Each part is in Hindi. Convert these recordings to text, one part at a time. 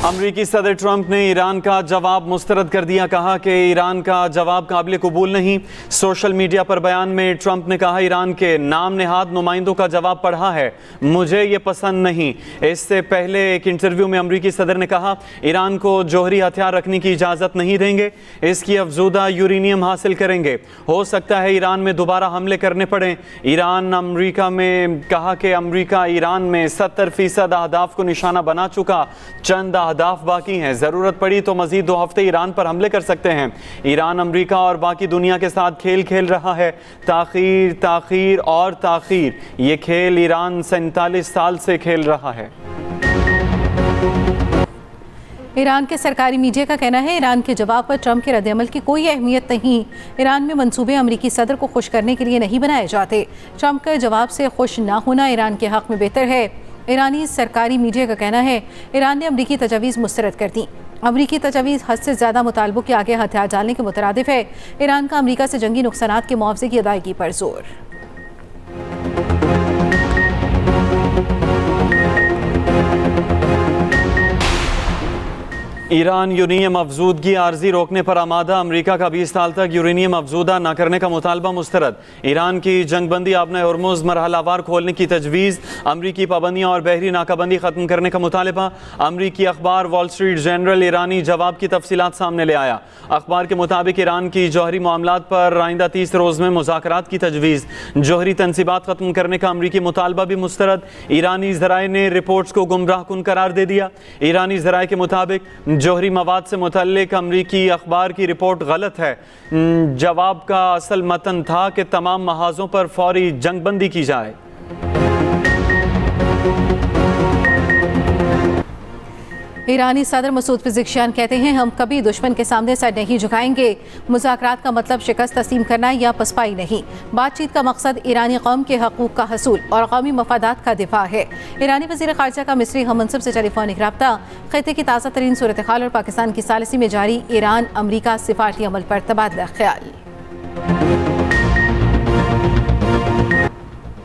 अमरीकी सदर ट्रंप ने ईरान का जवाब मुस्तरद कर दिया। कहा कि ईरान का जवाब काबिल कबूल नहीं। सोशल मीडिया पर बयान में ट्रंप ने कहा, ईरान के नाम नेहाद नुमाइंदों का जवाब पढ़ा है, मुझे ये पसंद नहीं। इससे पहले एक इंटरव्यू में अमरीकी सदर ने कहा, ईरान को जौहरी हथियार रखने की इजाज़त नहीं देंगे, इसकी अफजूदा यूरेनियम हासिल करेंगे। हो सकता है ईरान में दोबारा हमले करने पड़े। ईरान अमरीका में कहा कि अमरीका ईरान में 70% अहदाफ को निशाना बना चुका, चंद अहदाफ बाकी हैं। ज़रूरत पड़ी तो मज़ीद 2 हफ्ते ईरान पर हमले कर सकते हैं। ईरान अमरीका और बाकी दुनिया के साथ खेल खेल रहा है। ताख़ीर, ताख़ीर और ताख़ीर, ये खेल ईरान 47 साल से खेल रहा है। ईरान के सरकारी मीडिया का कहना है, ईरान के जवाब पर ट्रंप के रद्दअमल की कोई अहमियत नहीं। ईरान में मंसूबे अमरीकी सदर को खुश करने के लिए नहीं बनाए जाते। ट्रंप के जवाब से खुश ना होना ईरान के हक़ में बेहतर है। ईरानी सरकारी मीडिया का कहना है, ईरान ने अमरीकी तजावीज़ मुस्तरद कर दी। अमरीकी तजावीज़ हद से ज़्यादा मुतालबों के आगे हथियार डालने के मुतरादिफ है। ईरान का अमरीका से जंगी नुकसानात के मुआवजे की अदायगी पर जोर। ईरान यूरेनियम अफजूदगी आर्जी रोकने पर आमादा। अमरीका का 20 साल तक यूरेनियम अफजूदा न करने का मुतालबा मुस्तरद। ईरान की जंगबंदी आपने हॉर्मुज़ मरहलावार खोलने की तजवीज़। अमरीकी पाबंदियाँ और बहरी नाकाबंदी ख़त्म करने का मुतालबा। अमरीकी अखबार वॉल स्ट्रीट जनरल ईरानी जवाब की तफसीलात सामने ले आया। अखबार के मुताबिक ईरान की जौहरी मामलात पर आइंदा 30 रोज़ में मुज़ाकरात की तजवीज़। जौहरी तनसीबात ख़त्म करने का अमरीकी मुतालबा भी मुस्तरद। ईरानी ज़राए ने रिपोर्ट्स को गुमराह कुन करार दे दिया। ईरानी ज़राए के मुताबिक जौहरी मवाद से मुतल्लिक अमरीकी अखबार की रिपोर्ट गलत है। जवाब का असल मतन था कि तमाम महाजों पर फौरी जंगबंदी की जाए। ईरानी सदर मसूद पिज़ेश्कियान कहते हैं, हम कभी दुश्मन के सामने सर नहीं झुकाएंगे। मुज़ाकरात का मतलब शिकस्त तस्लीम करना या पसपाई नहीं। बातचीत का मकसद ईरानी कौम के हकूक़ का हसूल और कौमी मफादात का दिफा है। ईरानी वज़ीर ख़ारजा का मिस्री हममनसब से टेलीफोनिक रब्ता, ख़ित्ते की ताज़ा तरीन सूरत हाल और पाकिस्तान की सालिसी में जारी ईरान अमरीका सिफारती अमल पर तबादला ख्याल।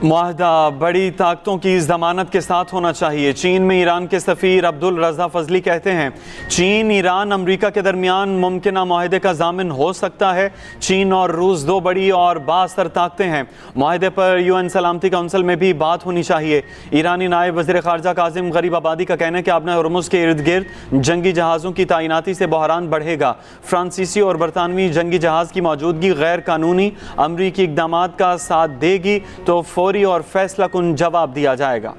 मुआहदा बड़ी ताकतों की ज़मानत के साथ होना चाहिए। चीन में ईरान के सफ़ीर अब्दुल रज़ा फजली कहते हैं, चीन ईरान अमरीका के दरमियान मुमकिना मुआहदे का ज़ामिन हो सकता है। चीन और रूस 2 बड़ी और बाअसर ताकतें हैं। मुआहदे पर UN सलामती काउंसिल में भी बात होनी चाहिए। ईरानी नायब वज़ीर ख़ारजा काज़िम गरीब आबादी का कहना है कि आपने हॉर्मुज़ के इर्द गिर्द जंगी जहाज़ों की तैनाती से बहरान बढ़ेगा। फ्रांसीसी और बरतानवी जंगी जहाज़ की मौजूदगी गैर कानूनी। अमरीकी इक़दामात का साथ देगी तो और फैसला कुन जवाब दिया जाएगा।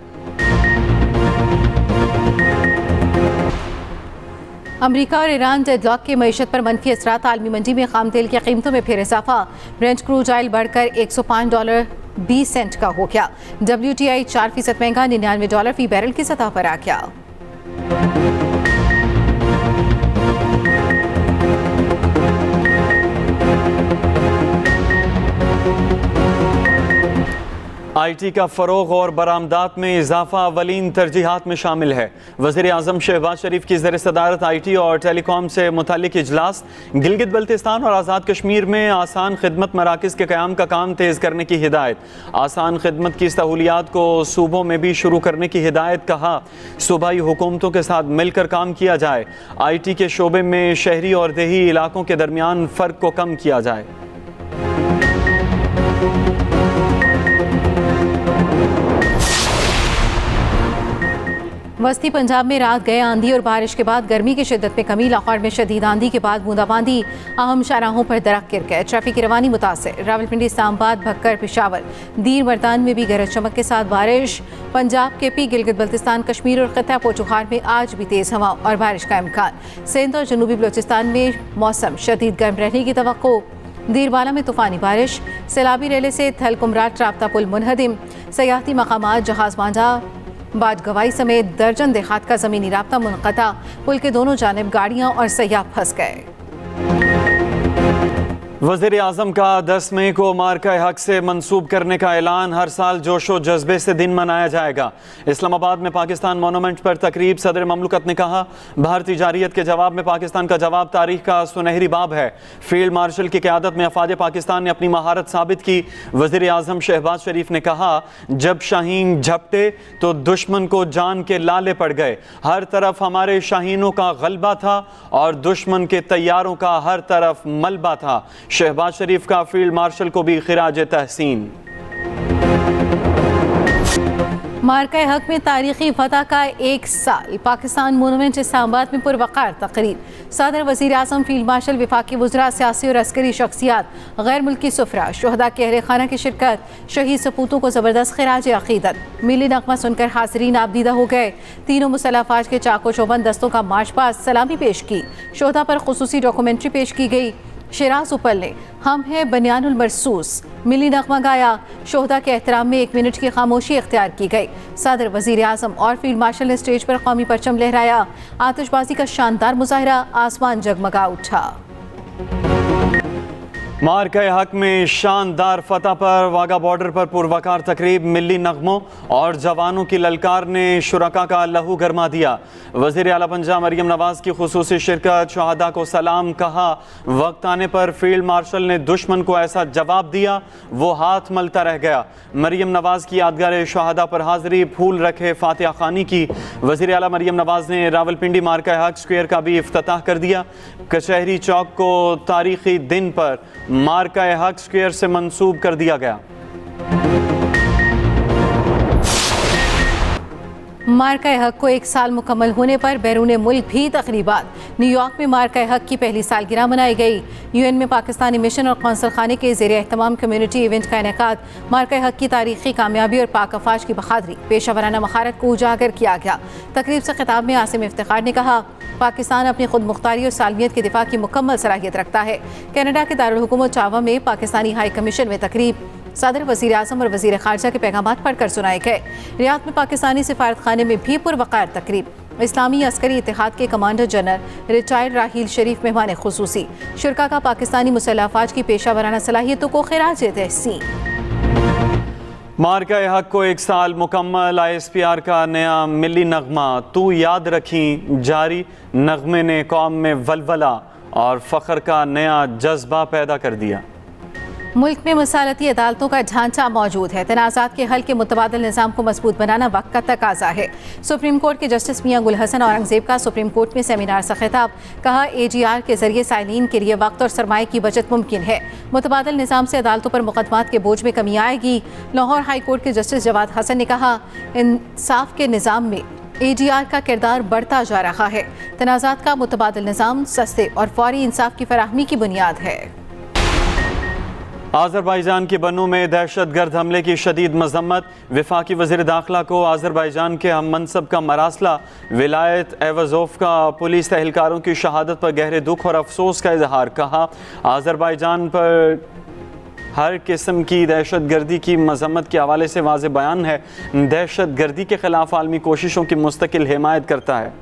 अमरीका और ईरान डेडलॉक की मईशत पर मनफी असरात। आलमी मंडी में खाम तेल की कीमतों में फिर इजाफा। ब्रेंट क्रूड ऑयल बढ़कर $105.20 का हो गया। WTI 4% महंगा, $99 फी बैरल की सतह पर आ गया। IT का फ़रोग़ और बरामदात में इजाफा अवलीन तरजीहात में शामिल है। वज़ीर आज़म शहबाज शरीफ की ज़ेर सदारत IT और टेलीकॉम से मुतालिक इजलास। गिलगित बल्तिस्तान और आज़ाद कश्मीर में आसान खिदमत मराकज़ के क़याम का काम तेज़ करने की हिदायत। आसान खिदमत की सहूलियात को सूबों में भी शुरू करने की हिदायत। कहा, सूबाई हुकूमतों के साथ मिलकर काम किया जाए। IT के शोबे में शहरी और देही इलाकों के दरमियान फ़र्क को कम किया जाए। वस्ती पंजाब में रात गए आंधी और बारिश के बाद गर्मी की शिद्दत में कमी। लाहौर में शदीद आंधी के बाद बूंदाबांदी। अहम शाहराहों पर दरख्त गिर गए। ट्रैफिक की रवानी मुतासर। रावलपिंडी, इस्लामाबाद, भक्कर, पेशावर, दीर मर्दान में भी गरज चमक के साथ बारिश। पंजाब, KP, गिलगित बल्तिस्तान, कश्मीर और खित्ता पोचुखार में आज भी तेज़ हवा और बारिश का इम्कान। सिंध और जनूबी बलोचिस्तान में मौसम शदीद गर्म रहने की तवक्को। दीरबाला में तूफ़ानी बारिश। सैलाबी रेले से थल कुमराट राब्ता पुल मुनहदिम। सयाहती मकामात जहाज़ बांधा, बाद गवाई समेत दर्जन देहात का ज़मीनी राब्ता मुनक़ता। पुल के दोनों जानिब गाड़ियाँ और सयाह फंस गए। वज़ीर आज़म का 10 मई को मार्का हक से मंसूब करने का ऐलान। हर साल जोशो जज्बे से दिन मनाया जाएगा। इस्लामाबाद में पाकिस्तान मोनूमेंट पर तकरीब। सदर ममलकत ने कहा, भारतीय जारियत के जवाब में पाकिस्तान का जवाब तारीख का सुनहरी बाब है। फील्ड मार्शल की क़यादत में अफवाज पाकिस्तान ने अपनी महारत साबित की। वज़ीर आज़म शहबाज शरीफ ने कहा, जब शाहीन झपटे तो दुश्मन को जान के लाले पड़ गए। हर तरफ हमारे शाहीनों का गलबा था और दुश्मन के तैयारों का हर तरफ मलबा था। शहबाज शरीफ का फील्ड मार्शल को भी खिराज तहसीन। मार्का हक में तारीखी फतह का 1 साल। पाकिस्तान मोनूमेंट इस्लामाबाद में पुरवकार तकरीब। सदर वज़ीर आज़म, फील्ड मार्शल, वफाकी वज़रा, सियासी और अस्करी शख्सियात, गैर मुल्की सुफरा, शहदा के अहले खाना की शिरकत। शहीद सपूतों को ज़बरदस्त खिराज अक़ीदत। मिली नगमा सुनकर हाज़रीन आबदीदा हो गए। तीनों मुसल्लह अफ़वाज के चाको चौबंद दस्तों का मार्च पास सलामी पेश की। शहदा पर खुसूसी डॉक्यूमेंट्री पेश की गई। शिराज उपल ने हम हैं बनियानुल मरसूस मिली नगमा गाया। शोहदा के एहतराम में 1 मिनट की खामोशी इख्तियार की गई। सदर, वज़ीर आज़म और फील्ड मार्शल ने स्टेज पर कौमी परचम लहराया। आतिशबाजी का शानदार मुजाहरा, आसमान जगमगा उठा। मार्का हक में शानदार फतह पर वाघा बॉर्डर पर पुरवकार तकरीब। मिली नगमों और जवानों की ललकार ने शुरका का लहू गरमा दिया। वज़ीर आला पंजाब मरियम नवाज की खुसूसी शिरकत। शहादा को सलाम कहा। वक्त आने पर फील्ड मार्शल ने दुश्मन को ऐसा जवाब दिया वो हाथ मलता रह गया। मरियम नवाज की यादगार शहादा पर हाजिरी। फूल रखे फातिहा खानी की। वज़ीर आला मरियम नवाज ने रावलपिंडी मार्का हक स्क्वायर का भी इफ्तिताह कर दिया। कचहरी चौक को तारीखी दिन पर मार्का हक स्क्वायर से मंसूब कर दिया गया। मार्का हक को 1 साल मुकम्मल होने पर बैरून मुल्क भी तकरीबात। न्यूयॉर्क में मार्का हक की पहली सालगिरह मनाई गई। यूएन में पाकिस्तानी मिशन और कौंसल खाने के ज़ेर एहतमाम कम्युनिटी इवेंट का इनेकाद। मार्का हक की तारीखी कामयाबी और पाक अफवाज की बहादुरी, पेशावराना महारत को उजागर किया गया। तकरीब से खिताब में आसिम इफ्तिखार ने कहा, पाकिस्तान अपनी खुद मुख्तारी और सालमियत के दिफा की मुकम्मल सलाहियत रखता है। कनाडा के दारुल हुकूमत चावा में पाकिस्तानी हाई कमीशन में तकरीब। सदर, वज़ीर आज़म और वज़ीर ख़ारजा के पैगामात पढ़कर सुनाए गए। रियाद में पाकिस्तानी सिफारत खाने में भी पुरवकार तकरीब। इस्लामी अस्करी इत्तेहाद के कमांडर जनरल रिटायर्ड राहील शरीफ मेहमान खुसूसी। शुरका का पाकिस्तानी मुसल्लह अफ़वाज की पेशावराना सलाहियतों को खिराज तहसीन। मार्का हक को 1 साल मुकम्मल। ISPR का नया मिली नगमा तू याद रखी जारी। नगमे ने कौम में वलवला और फ़ख्र का नया जज्बा पैदा कर दिया। मुल्क में मसालती अदालतों का ढांचा मौजूद है। तनाज़ात के हल के मुतबादिल निज़ाम को मजबूत बनाना वक्त का तकाजा है। सुप्रीम कोर्ट के जस्टिस मियां गुल हसन औरंगजेब का सुप्रीम कोर्ट में सेमिनार से खिताब। कहा, AGR के जरिए साइलिन के लिए वक्त और सरमाए की बचत मुमकिन है। मुतबादिल निज़ाम से अदालतों पर मुकदमात के बोझ में कमी आएगी। लाहौर हाई कोर्ट के जस्टिस जवाद हसन ने कहा, इंसाफ के निज़ाम में AGR का किरदार बढ़ता जा रहा है। तनाज़ात का मुतबादिल निज़ाम सस्ते और फौरी इंसाफ की फराहमी की बुनियाद है। आज़रबाईजान के बन्नू में दहशतगर्द हमले की शदीद मजम्मत। वफाकी वज़ीर दाखिला को आज़रबाईजान के हम मनसब का मरासला। विलायत एवज़ोफ का पुलिस एहलकारों की शहादत पर गहरे दुख और अफसोस का इजहार। कहा, आज़रबाईजान पर हर किस्म की दहशतगर्दी की मजम्मत के हवाले से वाज़े बयान है। दहशतगर्दी के खिलाफ आलमी कोशिशों की मुस्तकिल हिमायत करता है।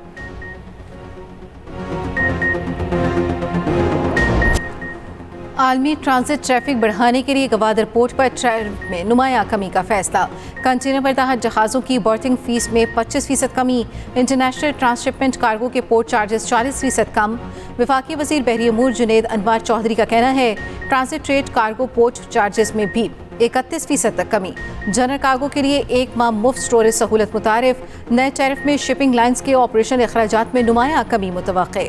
आलमी ट्रांजिट ट्रैफिक बढ़ाने के लिए गवादर पोर्ट पर ट्रैफिक में नुमाया कमी का फैसला। कंटेनर बरदाहत जहाज़ों की बोर्डिंग फीस में 25% कमी। इंटरनेशनल ट्रांसशिपमेंट कार्गो के पोर्ट चार्जेस 40% कम। वफाकी वज़ीर बहरी अमूर जुनेद अनवार चौधरी का कहना है, transit trade cargo port charges में भी 31% तक कमी। जनरल कार्गो के लिए 1 माह मुफ्त स्टोरेज सहूलत मुतारिफ। नए टैरिफ में शिपिंग लाइन्स के ऑपरेशन अखराजात में नुमाया कमी मुतवक्के।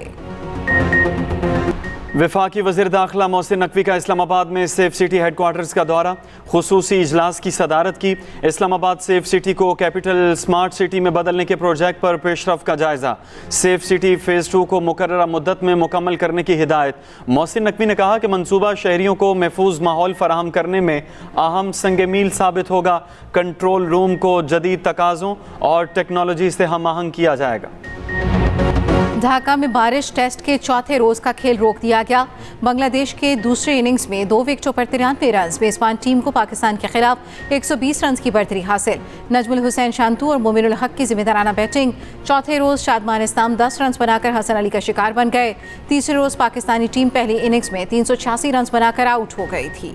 वफाकी वज़ीर दाखिला मोहसिन नकवी का इस्लामाबाद में सेफ सिटी हेडक्वार्टर्स का दौरा। खुसूसी इजलास की सदारत की। इस्लामाबाद सेफ सिटी को कैपिटल स्मार्ट सिटी में बदलने के प्रोजेक्ट पर पेशरफ का जायजा। सेफ सिटी फ़ेज़ 2 को मुकर्ररा मुद्दत में मुकम्मल करने की हिदायत। मोहसिन नकवी ने कहा कि मंसूबा शहरियों को महफूज माहौल फराहम करने में अहम संग मील साबित होगा। कंट्रोल रूम को जदीद तकाज़ों और टेक्नोलॉजी से हम आहंग किया जाएगा। ढाका में बारिश, टेस्ट के चौथे रोज का खेल रोक दिया गया। बांग्लादेश के दूसरे इनिंग्स में 2 विकेटों पर 93 रन। मेजबान टीम को पाकिस्तान के खिलाफ 120 रन की बढ़तरी हासिल। नजमुल हुसैन शांतू और मोमिनुल हक की जिम्मेदाराना बैटिंग। चौथे रोज शादमान इस्लाम 10 रन बनाकर हसन अली का शिकार बन गए। तीसरे रोज पाकिस्तानी टीम पहली इनिंग्स में 386 रन बनाकर आउट हो गई थी।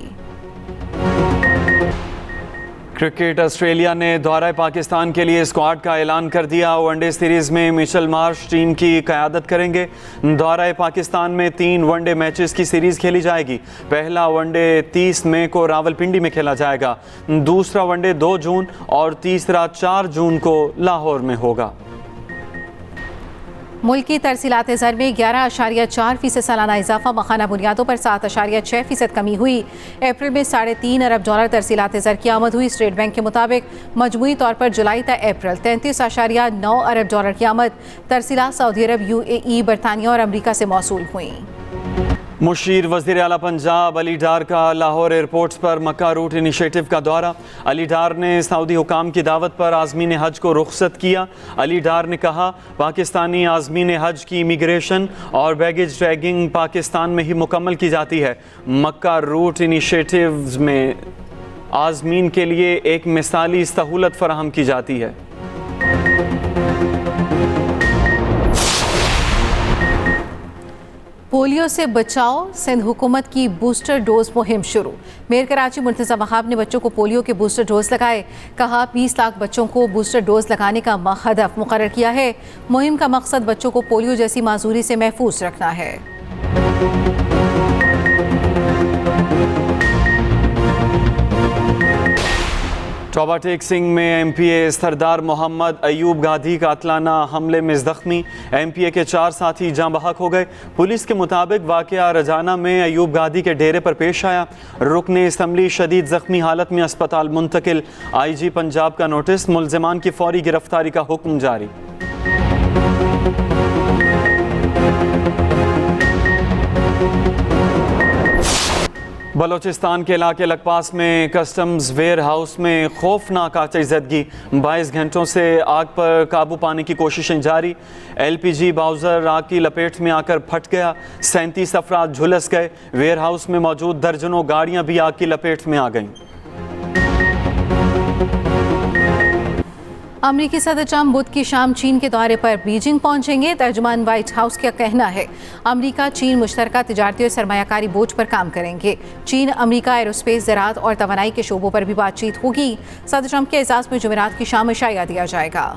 क्रिकेट ऑस्ट्रेलिया ने दौरा पाकिस्तान के लिए स्क्वाड का ऐलान कर दिया। वनडे सीरीज में मिचेल मार्श टीम की क़यादत करेंगे। दौरा पाकिस्तान में 3 वनडे मैचेस की सीरीज खेली जाएगी। पहला वनडे 30 मई को रावलपिंडी में खेला जाएगा। दूसरा वनडे 2 जून और तीसरा 4 जून को लाहौर में होगा। मुल्की तरसीलात ज़र में 11.4% सालाना इजाफा। मखाना बुनियादों पर 7.6% कमी हुई। अप्रैल में $3.5 अरब तरसीलात ज़र की आमद हुई। स्टेट बैंक के मुताबिक मजमूई तौर पर जुलाई तक अप्रैल 33.9 अरब डॉलर की आमद तरसीलात सऊदी अरब, UAE, बरतानिया और अमरीका से मौसूल हुई। मुशीर वज़ीर आला पंजाब अली डार का लाहौर एयरपोर्ट्स पर मक्का रूट इनिशिएटिव का दौरा। अली डार ने सऊदी हुकाम की दावत पर आज़मीन हज को रुखसत किया। अली डार ने कहा, पाकिस्तानी आज़मीन हज की इमिग्रेशन और बैगेज ट्रैकिंग पाकिस्तान में ही मुकम्मल की जाती है। मक्का रूट इनिशिएटिव में आज़मीन के लिए एक मिसाली सहूलत फराहम की जाती है। पोलियो से बचाओ, सिंध हुकूमत की बूस्टर डोज मुहिम शुरू। मेयर कराची मुर्तज़ा वहाब ने बच्चों को पोलियो के बूस्टर डोज लगाए। कहा, 20 लाख बच्चों को बूस्टर डोज लगाने का हदफ मुकर्रर किया है। मुहिम का मकसद बच्चों को पोलियो जैसी माजूरी से महफूज रखना है। टोबा टेक सिंह में MPA सरदार मोहम्मद अयूब गाधी कातलाना हमले में जख्मी। MPA के 4 साथी जाँ बहक हो गए। पुलिस के मुताबिक वाक़या रजाना में अयूब गाधी के डेरे पर पेश आया। रुकने असम्बली शदीद जख्मी हालत में अस्पताल मुंतकिल। IG पंजाब का नोटिस, मुल्ज़िमान की फौरी गिरफ्तारी का हुक्म जारी। बलोचिस्तान के इलाके लकपास में कस्टम्स वेयर हाउस में खौफनाक आतिशज़दगी। 22 घंटों से आग पर काबू पाने की कोशिशें जारी। LPG बाउज़र आग की लपेट में आकर फट गया। 37 अफराद झुलस गए। वेयर हाउस में मौजूद दर्जनों गाड़ियां भी आग की लपेट में आ गईं। अमरीकी सदर ट्रंप बुध की शाम चीन के दौरे पर बीजिंग पहुंचेंगे। तर्जुमान व्हाइट हाउस का कहना है, अमरीका चीन मुश्तरका तिजारती और सरमायाकारी बोझ पर काम करेंगे। चीन अमरीका एरोस्पेस, ज़राअत और तवानाई के शोबों पर भी बातचीत होगी। सदर ट्रंप के एजाज़ में जुमेरात की शाम में शाया दिया जाएगा।